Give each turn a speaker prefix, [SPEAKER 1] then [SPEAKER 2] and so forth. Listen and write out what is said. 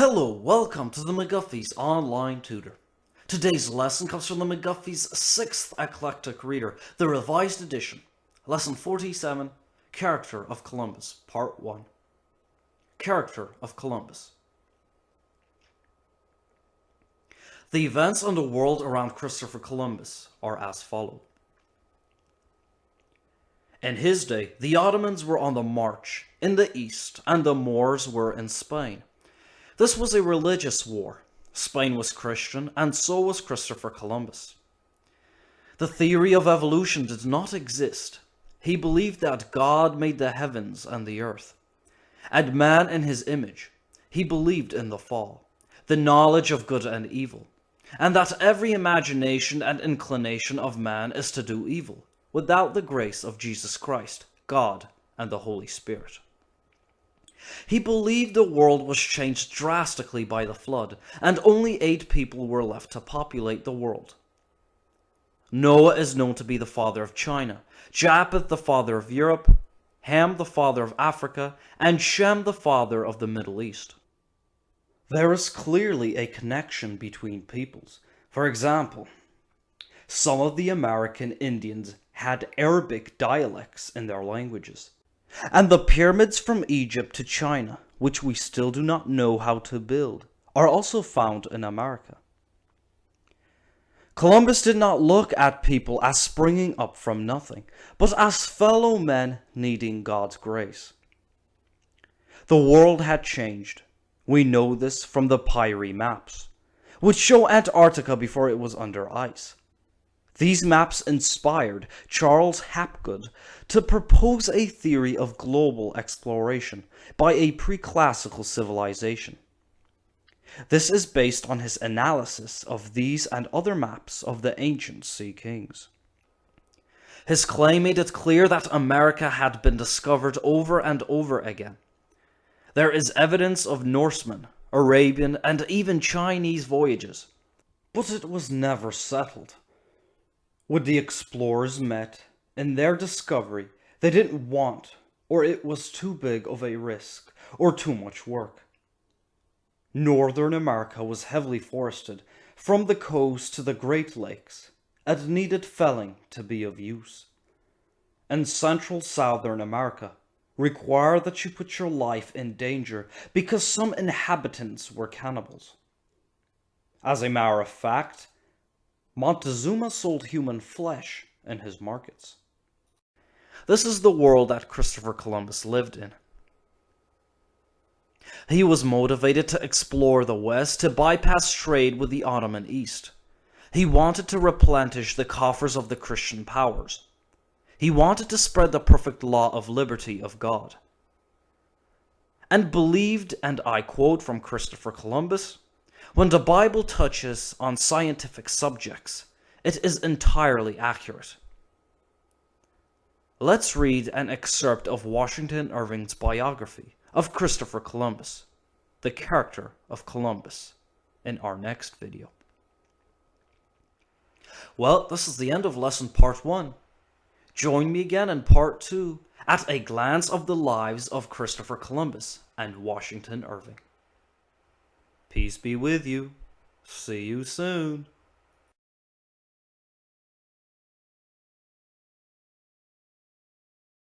[SPEAKER 1] Hello, welcome to the McGuffey's online tutor. Today's lesson comes from the McGuffey's 6th Eclectic Reader, the revised edition. Lesson 47, Character of Columbus, Part 1. Character of Columbus. The events on the world around Christopher Columbus are as follows. In his day, the Ottomans were on the march in the east, and the Moors were in Spain. This was a religious war. Spain was Christian, and so was Christopher Columbus. The theory of evolution did not exist. He believed that God made the heavens and the earth, and man in his image. He believed in the fall, the knowledge of good and evil, and that every imagination and inclination of man is to do evil, without the grace of Jesus Christ, God, and the Holy Spirit. He believed the world was changed drastically by the flood, and only 8 people were left to populate the world. Noah is known to be the father of China, Japheth the father of Europe, Ham the father of Africa, and Shem the father of the Middle East. There is clearly a connection between peoples. For example, some of the American Indians had Arabic dialects in their languages. And the pyramids from Egypt to China, which we still do not know how to build, are also found in America. Columbus did not look at people as springing up from nothing, but as fellow men needing God's grace. The world had changed. We know this from the Pyrie maps, which show Antarctica before it was under ice. These maps inspired Charles Hapgood to propose a theory of global exploration by a pre-classical civilization. This is based on his analysis of these and other maps of the ancient sea kings. His claim made it clear that America had been discovered over and over again. There is evidence of Norsemen, Arabian, and even Chinese voyages, but it was never settled. When the explorers met, in their discovery, they didn't want, or it was too big of a risk, or too much work. Northern America was heavily forested, from the coast to the Great Lakes, and needed felling to be of use. And Central Southern America required that you put your life in danger because some inhabitants were cannibals. As a matter of fact, Montezuma sold human flesh in his markets. This is the world that Christopher Columbus lived in. He was motivated to explore the West to bypass trade with the Ottoman East. He wanted to replenish the coffers of the Christian powers. He wanted to spread the perfect law of liberty of God. And believed, and I quote from Christopher Columbus, "When the Bible touches on scientific subjects, it is entirely accurate." Let's read an excerpt of Washington Irving's biography of Christopher Columbus, The Character of Columbus, in our next video. Well, this is the end of lesson part 1. Join me again in part 2 at a glance of the lives of Christopher Columbus and Washington Irving. Peace be with you. See you soon.